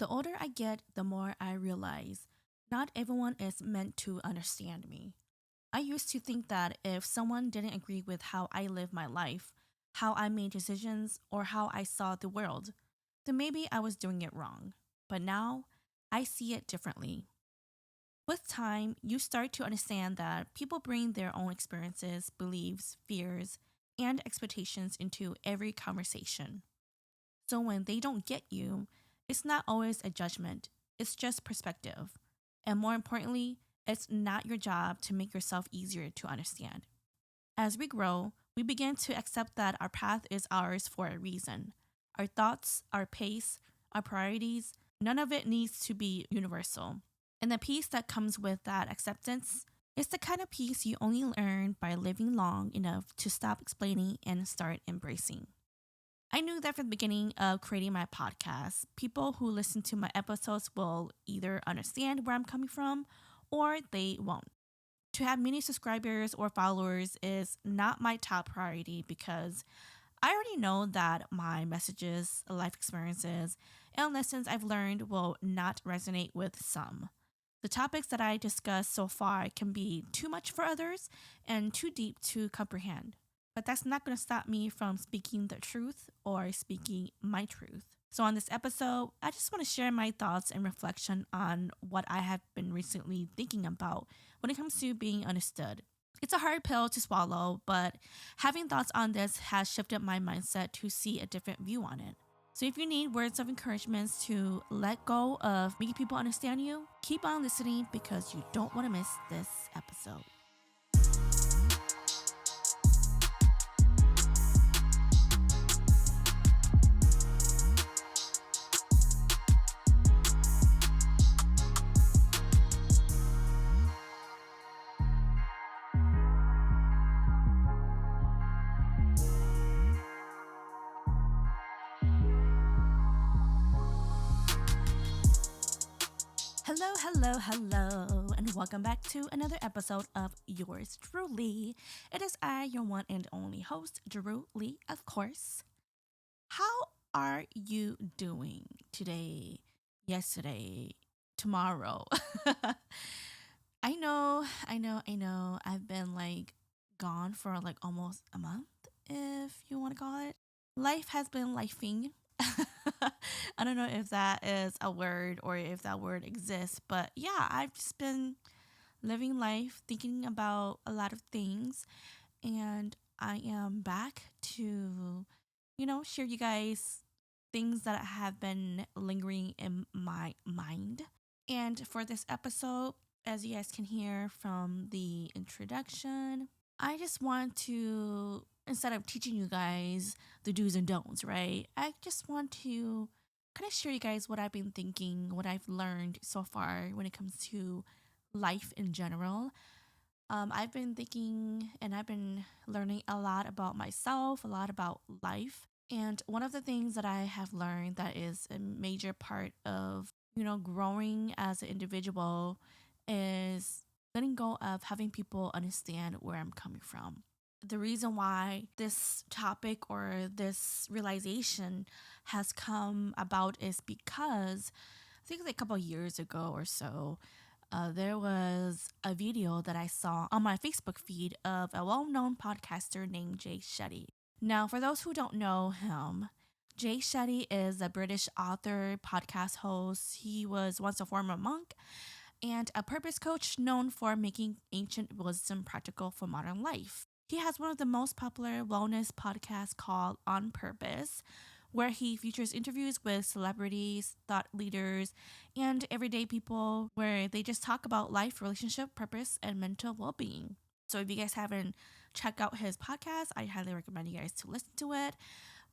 The older I get, the more I realize not everyone is meant to understand me. I used to think that if someone didn't agree with how I live my life, how I made decisions, or how I saw the world, then maybe I was doing it wrong. But now, I see it differently. With time, you start to understand that people bring their own experiences, beliefs, fears, and expectations into every conversation. So when they don't get you, it's not always a judgment, it's just perspective. And more importantly, it's not your job to make yourself easier to understand. As we grow, we begin to accept that our path is ours for a reason. Our thoughts, our pace, our priorities, none of it needs to be universal. And the peace that comes with that acceptance is the kind of peace you only learn by living long enough to stop explaining and start embracing. I knew that from the beginning of creating my podcast, people who listen to my episodes will either understand where I'm coming from or they won't. To have many subscribers or followers is not my top priority because I already know that my messages, life experiences, and lessons I've learned will not resonate with some. The topics that I discussed so far can be too much for others and too deep to comprehend. But that's not going to stop me from speaking the truth or speaking my truth. So, on this episode, I just want to share my thoughts and reflection on what I have been recently thinking about when it comes to being understood. It's a hard pill to swallow, but having thoughts on this has shifted my mindset to see a different view on it. So, if you need words of encouragement to let go of making people understand you, keep on listening because you don't want to miss this episode. Hello, and welcome back to another episode of yours truly. It is I, your one and only host, Druelee, of course. How are you doing today, yesterday, tomorrow? I know. I've been gone for almost a month, if you want to call it. Life has been lifing. I don't know if that is a word or if that word exists, but yeah, I've just been living life, thinking about a lot of things, and I am back to, share you guys things that have been lingering in my mind. And for this episode, as you guys can hear from the introduction, I just want to, instead of teaching you guys the do's and don'ts, right? I just want to kind of share you guys what I've been thinking, what I've learned so far when it comes to life in general. I've been thinking and I've been learning a lot about myself, a lot about life. And one of the things that I have learned that is a major part of, growing as an individual is letting go of having people understand where I'm coming from. The reason why this topic or this realization has come about is because I think a couple years ago or so, there was a video that I saw on my Facebook feed of a well-known podcaster named Jay Shetty. Now, for those who don't know him, Jay Shetty is a British author, podcast host. He was once a former monk and a purpose coach known for making ancient wisdom practical for modern life. He has one of the most popular wellness podcasts called On Purpose, where he features interviews with celebrities, thought leaders, and everyday people where they just talk about life, relationship, purpose, and mental well-being. So if you guys haven't checked out his podcast, I highly recommend you guys to listen to it.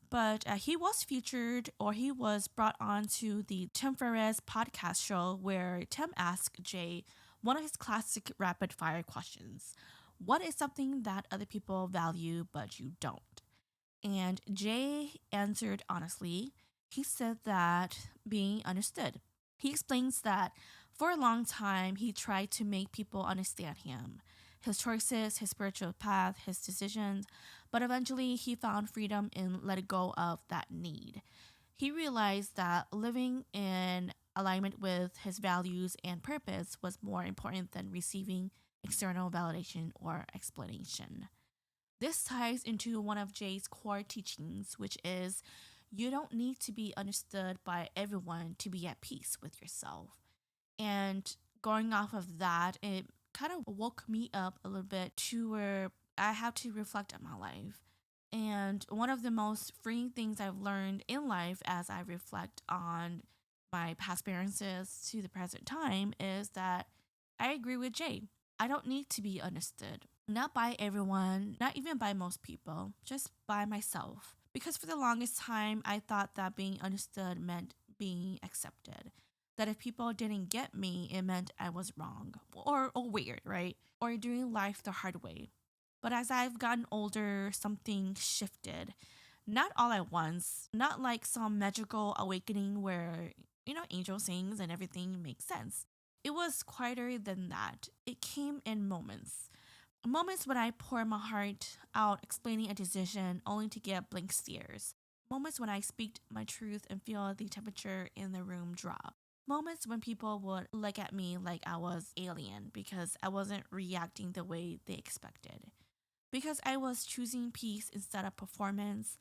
But he was featured, or he was brought on to the Tim Ferriss podcast show where Tim asked Jay one of his classic rapid fire questions. What is something that other people value but you don't? And Jay answered honestly. He said that being understood. He explains that for a long time, he tried to make people understand him, his choices, his spiritual path, his decisions, but eventually he found freedom in letting go of that need. He realized that living in alignment with his values and purpose was more important than receiving external validation or explanation. This ties into one of Jay's core teachings, which is you don't need to be understood by everyone to be at peace with yourself. And going off of that, it kind of woke me up a little bit to where I have to reflect on my life. And one of the most freeing things I've learned in life as I reflect on my past experiences to the present time is that I agree with Jay. I don't need to be understood. Not by everyone, not even by most people, just by myself. Because for the longest time, I thought that being understood meant being accepted. That if people didn't get me, it meant I was wrong or weird, right? Or doing life the hard way. But as I've gotten older, something shifted. Not all at once, not like some magical awakening where, angel sings and everything makes sense. It was quieter than that. It came in moments. Moments when I pour my heart out explaining a decision only to get blank stares. Moments when I speak my truth and feel the temperature in the room drop. Moments when people would look at me like I was alien because I wasn't reacting the way they expected. Because I was choosing peace instead of performance,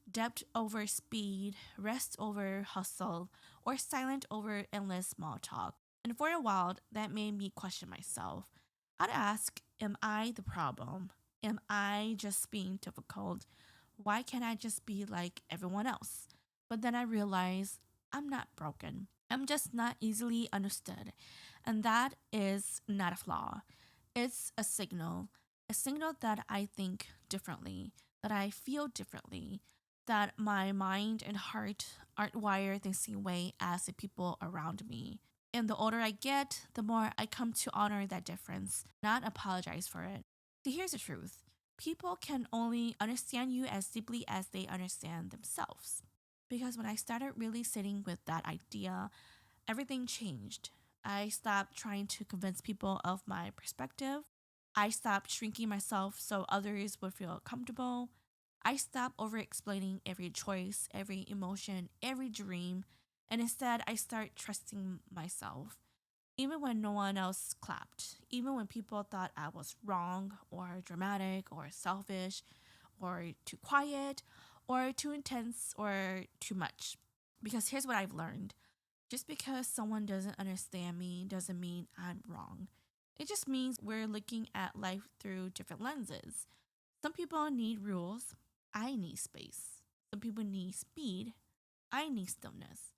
depth over speed, rest over hustle, or silent over endless small talk. And for a while, that made me question myself. I'd ask, am I the problem? Am I just being difficult? Why can't I just be like everyone else? But then I realized I'm not broken. I'm just not easily understood. And that is not a flaw. It's a signal that I think differently, that I feel differently, that my mind and heart aren't wired the same way as the people around me. And the older I get, the more I come to honor that difference, not apologize for it. See, here's the truth. People can only understand you as deeply as they understand themselves. Because when I started really sitting with that idea, everything changed. I stopped trying to convince people of my perspective. I stopped shrinking myself so others would feel comfortable. I stopped over explaining every choice, every emotion, every dream, and instead I started trusting myself. Even when no one else clapped, even when people thought I was wrong or dramatic or selfish or too quiet or too intense or too much. Because here's what I've learned: just because someone doesn't understand me doesn't mean I'm wrong. It just means we're looking at life through different lenses. Some people need rules. I need space. Some people need speed. I need stillness.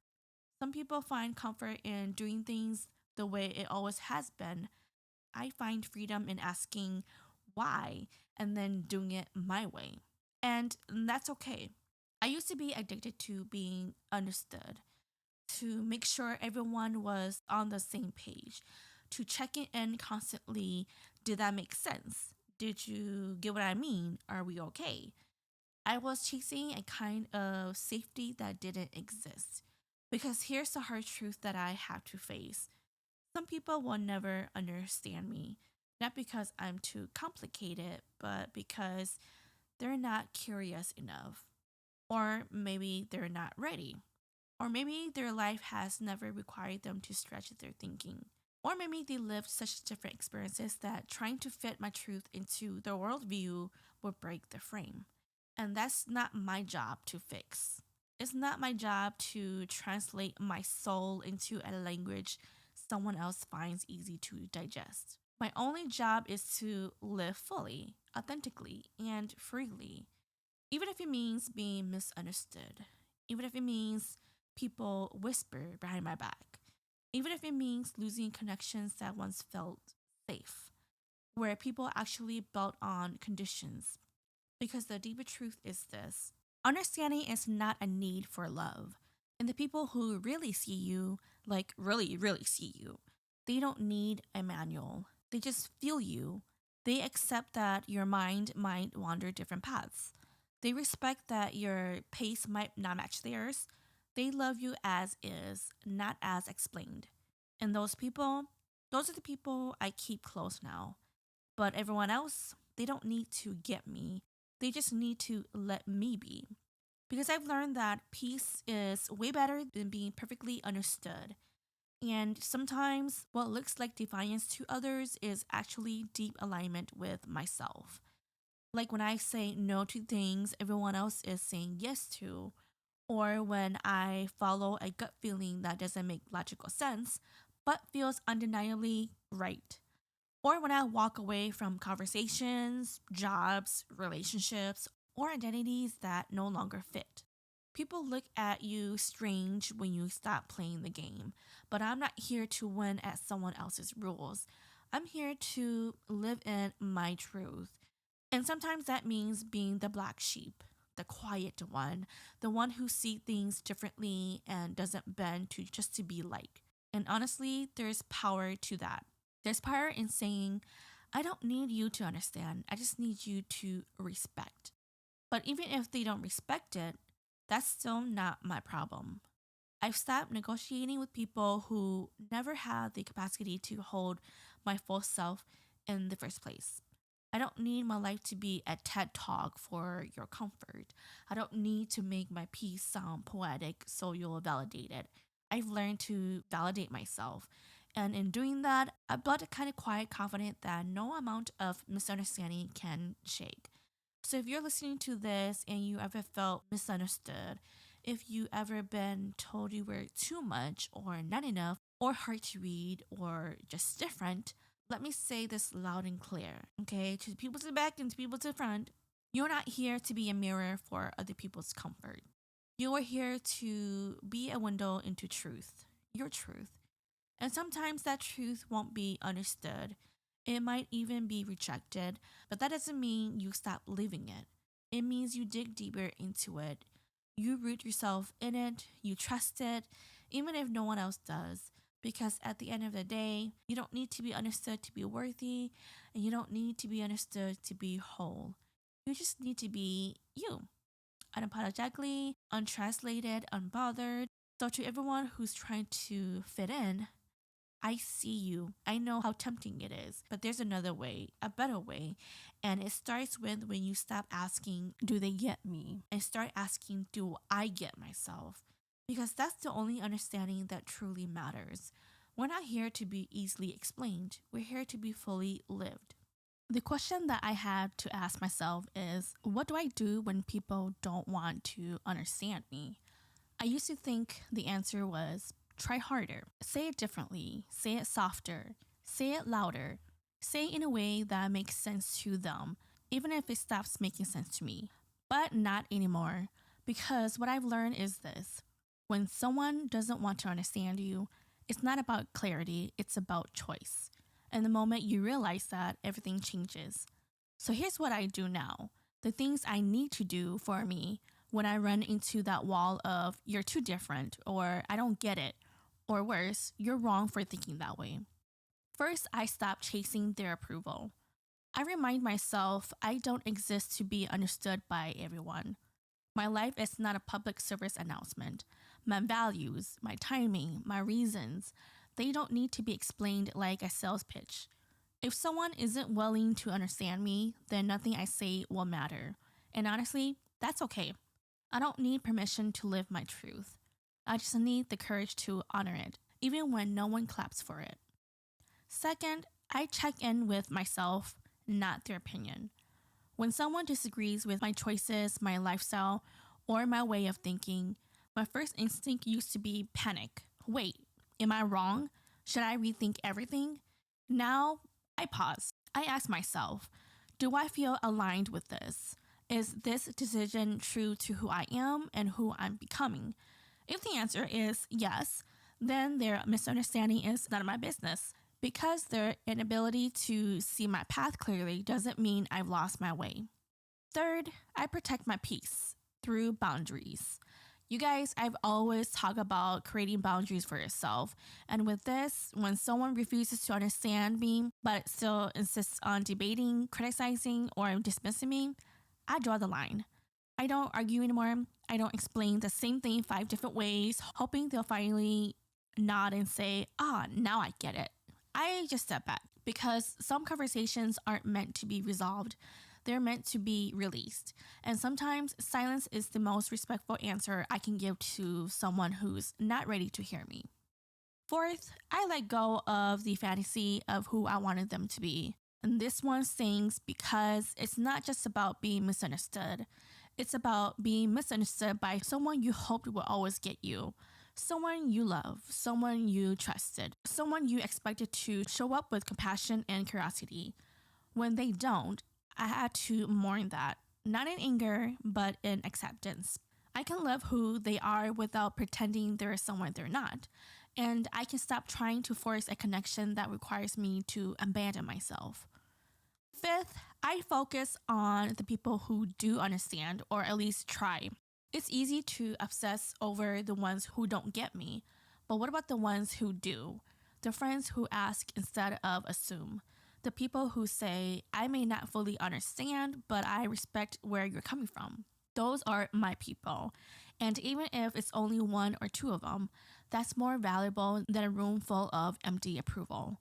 Some people find comfort in doing things the way it always has been. I find freedom in asking why and then doing it my way. And that's okay. I used to be addicted to being understood, to make sure everyone was on the same page, to check it in constantly. Did that make sense? Did you get what I mean? Are we okay? I was chasing a kind of safety that didn't exist. Because here's the hard truth that I have to face: some people will never understand me, not because I'm too complicated, but because they're not curious enough. Or maybe they're not ready. Or maybe their life has never required them to stretch their thinking. Or maybe they lived such different experiences that trying to fit my truth into their worldview would break the frame. And that's not my job to fix. It's not my job to translate my soul into a language someone else finds easy to digest. My only job is to live fully, authentically, and freely, even if it means being misunderstood, even if it means people whisper behind my back, even if it means losing connections that once felt safe, where people actually built on conditions. Because the deeper truth is this: understanding is not a need for love. And the people who really see you, like really, really see you, they don't need a manual. They just feel you. They accept that your mind might wander different paths. They respect that your pace might not match theirs. They love you as is, not as explained. And those are the people I keep close now. But everyone else, they don't need to get me. They just need to let me be. because I've learned that peace is way better than being perfectly understood. And sometimes what looks like defiance to others is actually deep alignment with myself. Like when I say no to things everyone else is saying yes to, or when I follow a gut feeling that doesn't make logical sense but feels undeniably right. Or when I walk away from conversations, jobs, relationships, or identities that no longer fit. People look at you strange when you stop playing the game, but I'm not here to win at someone else's rules. I'm here to live in my truth. And sometimes that means being the black sheep, the quiet one, the one who sees things differently and doesn't bend to just to be like. And honestly, there's power to that. There's power in saying, I don't need you to understand, I just need you to respect. But even if they don't respect it, that's still not my problem. I've stopped negotiating with people who never had the capacity to hold my full self in the first place. I don't need my life to be a TED talk for your comfort. I don't need to make my piece sound poetic so you'll validate it. I've learned to validate myself. And in doing that, I've built a kind of quiet confidence that no amount of misunderstanding can shake. So if you're listening to this and you ever felt misunderstood, if you ever been told you were too much or not enough or hard to read or just different, let me say this loud and clear, okay? To the people to the back and to people to the front, you're not here to be a mirror for other people's comfort. You are here to be a window into truth, your truth. And sometimes that truth won't be understood. It might even be rejected, but that doesn't mean you stop living it. It means you dig deeper into it. You root yourself in it, you trust it, even if no one else does. Because at the end of the day, you don't need to be understood to be worthy, and you don't need to be understood to be whole. You just need to be you, unapologetically, untranslated, unbothered. So, to everyone who's trying to fit in, I see you. I know how tempting it is, but there's another way, a better way. And it starts with when you stop asking, do they get me? And start asking, do I get myself? Because that's the only understanding that truly matters. We're not here to be easily explained, we're here to be fully lived. The question that I had to ask myself is, what do I do when people don't want to understand me? I used to think the answer was try harder, say it differently, say it softer, say it louder, say it in a way that makes sense to them, even if it stops making sense to me. But not anymore, because what I've learned is this: when someone doesn't want to understand you, it's not about clarity, it's about choice. And the moment you realize that, everything changes. So here's what I do now: the things I need to do for me when I run into that wall of you're too different, or I don't get it, or worse, you're wrong for thinking that way. First, I stop chasing their approval. I remind myself I don't exist to be understood by everyone. My life is not a public service announcement. My values, my timing, my reasons, they don't need to be explained like a sales pitch. If someone isn't willing to understand me, then nothing I say will matter. And honestly, that's okay. I don't need permission to live my truth. I just need the courage to honor it, even when no one claps for it. Second, I check in with myself, not their opinion. When someone disagrees with my choices, my lifestyle, or my way of thinking, my first instinct used to be panic. Wait, am I wrong? Should I rethink everything? Now, I pause. I ask myself, do I feel aligned with this? Is this decision true to who I am and who I'm becoming? If the answer is yes, then their misunderstanding is none of my business. Because their inability to see my path clearly doesn't mean I've lost my way. Third, I protect my peace through boundaries. You guys, I've always talked about creating boundaries for yourself. And with this, when someone refuses to understand me, but still insists on debating, criticizing, or dismissing me, I draw the line. I don't argue anymore. I don't explain the same thing 5 different ways, hoping they'll finally nod and say, now I get it. I just step back because some conversations aren't meant to be resolved. They're meant to be released. And sometimes silence is the most respectful answer I can give to someone who's not ready to hear me. Fourth, I let go of the fantasy of who I wanted them to be. And this one stings because it's not just about being misunderstood. It's about being misunderstood by someone you hoped would always get you, someone you love, someone you trusted, someone you expected to show up with compassion and curiosity. When they don't, I had to mourn that, not in anger, but in acceptance. I can love who they are without pretending they're someone they're not. And I can stop trying to force a connection that requires me to abandon myself. Fifth, I focus on the people who do understand, or at least try. It's easy to obsess over the ones who don't get me, but what about the ones who do? The friends who ask instead of assume. The people who say, I may not fully understand, but I respect where you're coming from. Those are my people. And even if it's only one or two of them, that's more valuable than a room full of empty approval.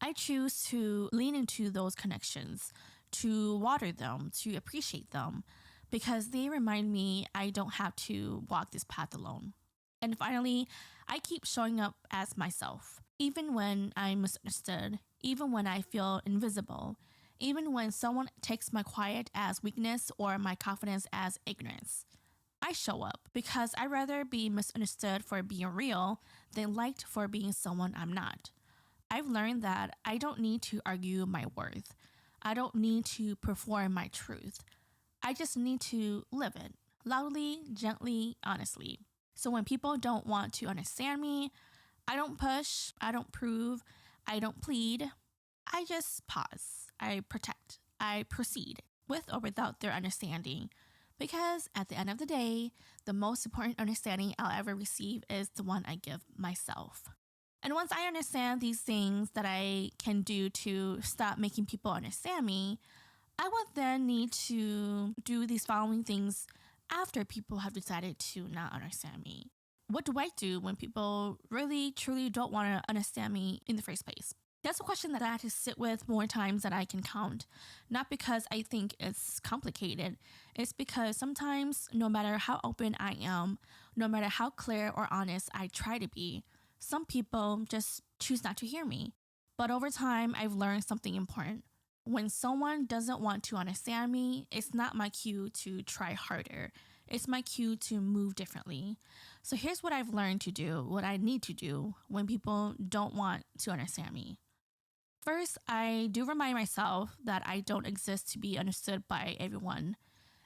I choose to lean into those connections, to water them, to appreciate them, because they remind me I don't have to walk this path alone. And finally, I keep showing up as myself, even when I'm misunderstood, even when I feel invisible, even when someone takes my quiet as weakness or my confidence as ignorance. I show up because I'd rather be misunderstood for being real than liked for being someone I'm not. I've learned that I don't need to argue my worth. I don't need to perform my truth. I just need to live it, loudly, gently, honestly. So when people don't want to understand me, I don't push, I don't prove, I don't plead. I just pause, I protect, I proceed, with or without their understanding. Because at the end of the day, the most important understanding I'll ever receive is the one I give myself. And once I understand these things that I can do to stop making people understand me, I would then need to do these following things after people have decided to not understand me. What do I do when people really, truly don't want to understand me in the first place? That's a question that I had to sit with more times than I can count. Not because I think it's complicated. It's because sometimes, no matter how open I am, no matter how clear or honest I try to be, some people just choose not to hear me. But over time, I've learned something important. When someone doesn't want to understand me, it's not my cue to try harder. It's my cue to move differently. So here's what I've learned to do, what I need to do when people don't want to understand me. First, I do remind myself that I don't exist to be understood by everyone.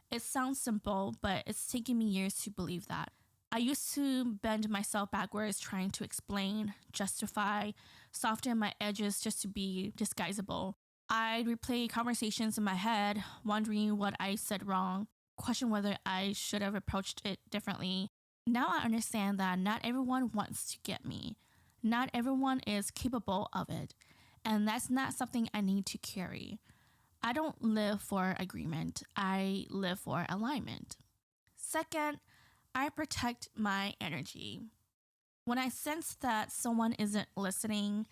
It sounds simple, but it's taken me years to believe that. I used to bend myself backwards trying to explain, justify, soften my edges just to be disguisable. I'd replay conversations in my head, wondering what I said wrong, question whether I should have approached it differently. Now I understand that not everyone wants to get me. Not everyone is capable of it. And that's not something I need to carry. I don't live for agreement. I live for alignment. Second, I protect my energy. When I sense that someone isn't listening,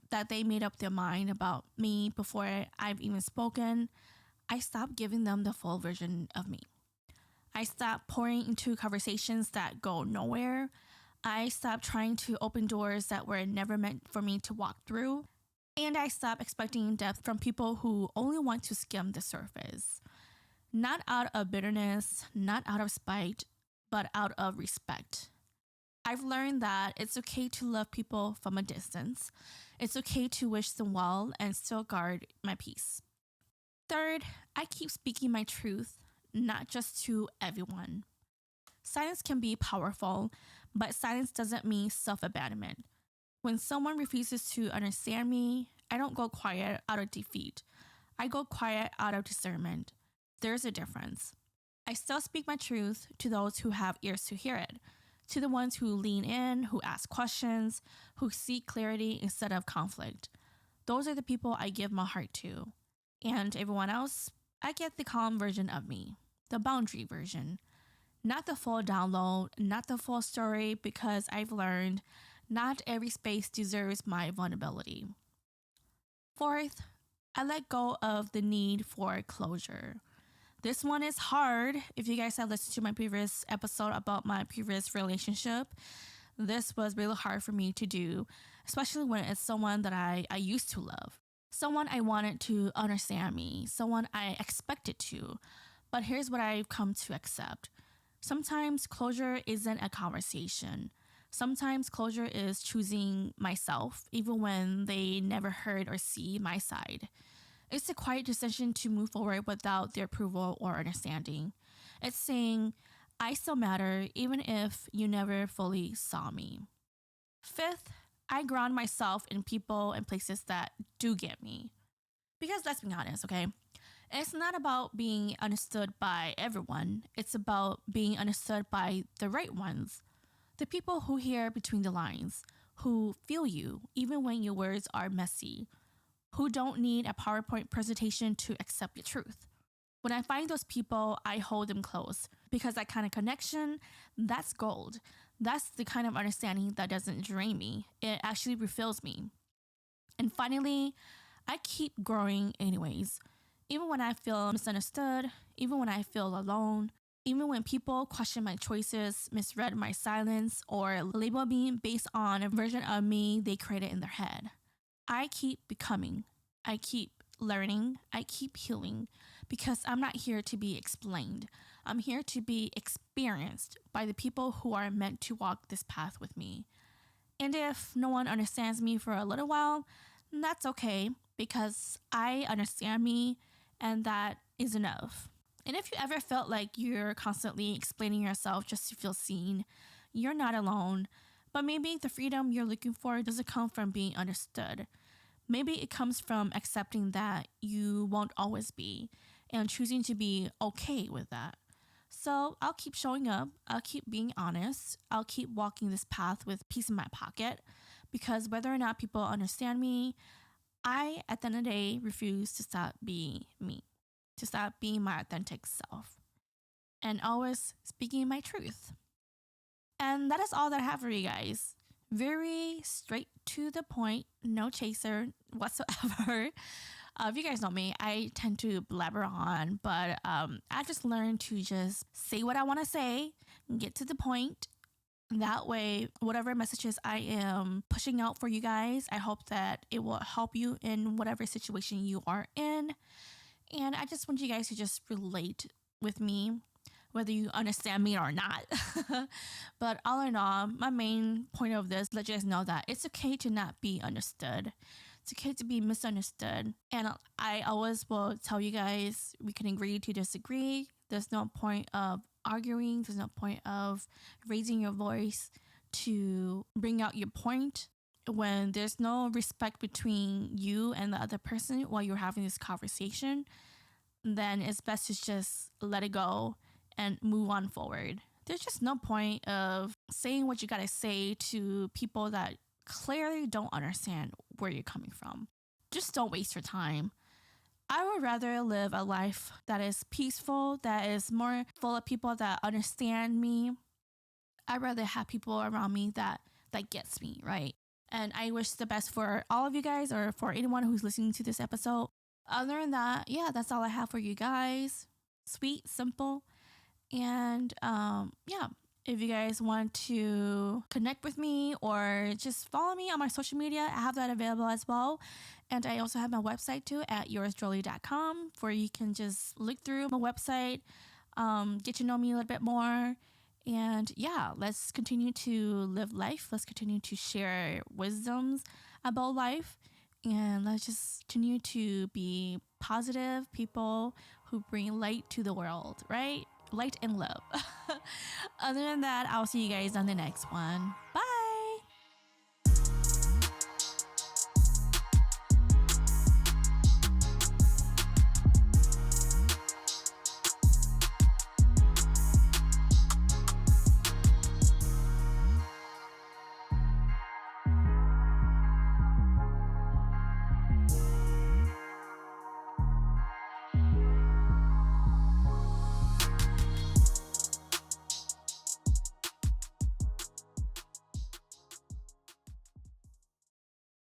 that they made up their mind about me before I've even spoken, I stop giving them the full version of me. I stop pouring into conversations that go nowhere. I stop trying to open doors that were never meant for me to walk through. And I stop expecting depth from people who only want to skim the surface. Not out of bitterness, not out of spite, but out of respect. I've learned that it's okay to love people from a distance. It's okay to wish them well and still guard my peace. Third, I keep speaking my truth, not just to everyone. Silence can be powerful, but silence doesn't mean self-abandonment. When someone refuses to understand me, I don't go quiet out of defeat. I go quiet out of discernment. There's a difference. I still speak my truth to those who have ears to hear it, to the ones who lean in, who ask questions, who seek clarity instead of conflict. Those are the people I give my heart to. And everyone else, I get the calm version of me, the boundary version. Not the full download, not the full story, because I've learned not every space deserves my vulnerability. Fourth, I let go of the need for closure. This one is hard. If you guys have listened to my previous episode about my previous relationship, this was really hard for me to do, especially when it's someone that I used to love, someone I wanted to understand me, someone I expected to. But here's what I've come to accept. Sometimes closure isn't a conversation. Sometimes closure is choosing myself, even when they never heard or see my side. It's a quiet decision to move forward without their approval or understanding. It's saying, I still matter, even if you never fully saw me. Fifth, I ground myself in people and places that do get me. Because let's be honest, okay? It's not about being understood by everyone. It's about being understood by the right ones. The people who hear between the lines, who feel you even when your words are messy, who don't need a PowerPoint presentation to accept your truth. When I find those people, I hold them close because that kind of connection, that's gold. That's the kind of understanding that doesn't drain me. It actually refills me. And finally, I keep growing anyways. Even when I feel misunderstood, even when I feel alone, even when people question my choices, misread my silence, or label me based on a version of me they created in their head. I keep becoming, I keep learning, I keep healing because I'm not here to be explained. I'm here to be experienced by the people who are meant to walk this path with me. And if no one understands me for a little while, that's okay because I understand me and that is enough. And if you ever felt like you're constantly explaining yourself just to feel seen, you're not alone. But maybe the freedom you're looking for doesn't come from being understood. Maybe it comes from accepting that you won't always be and choosing to be okay with that. So I'll keep showing up. I'll keep being honest. I'll keep walking this path with peace in my pocket because whether or not people understand me, I, at the end of the day, refuse to stop being me, to stop being my authentic self, and always speaking my truth. And that is all that I have for you guys. Very straight to the point, no chaser whatsoever. If you guys know me, I tend to blabber on, but I just learned to just say what I want to say, get to the point. That way, whatever messages I am pushing out for you guys, I hope that it will help you in whatever situation you are in. And I just want you guys to just relate with me, whether you understand me or not. But all in all, my main point of this, let you guys know that it's okay to not be understood. It's okay to be misunderstood. And I always will tell you guys, we can agree to disagree. There's no point of arguing. There's no point of raising your voice to bring out your point when there's no respect between you and the other person while you're having this conversation. Then it's best to just let it go and move on forward. There's just no point of saying what you gotta say to people that clearly don't understand where you're coming from. Just don't waste your time. I would rather live a life that is peaceful, that is more full of people that understand me. I'd rather have people around me that gets me, right? And I wish the best for all of you guys or for anyone who's listening to this episode. Other than that, yeah, that's all I have for you guys. Sweet, simple. And yeah, if you guys want to connect with me or just follow me on my social media, I have that available as well. And I also have my website too at yoursdruelee.com where you can just look through my website, get to know me a little bit more. And yeah, let's continue to live life. Let's continue to share wisdoms about life. And let's just continue to be positive people who bring light to the world, right? Light and love. Other than that, I'll see you guys on the next one. Bye.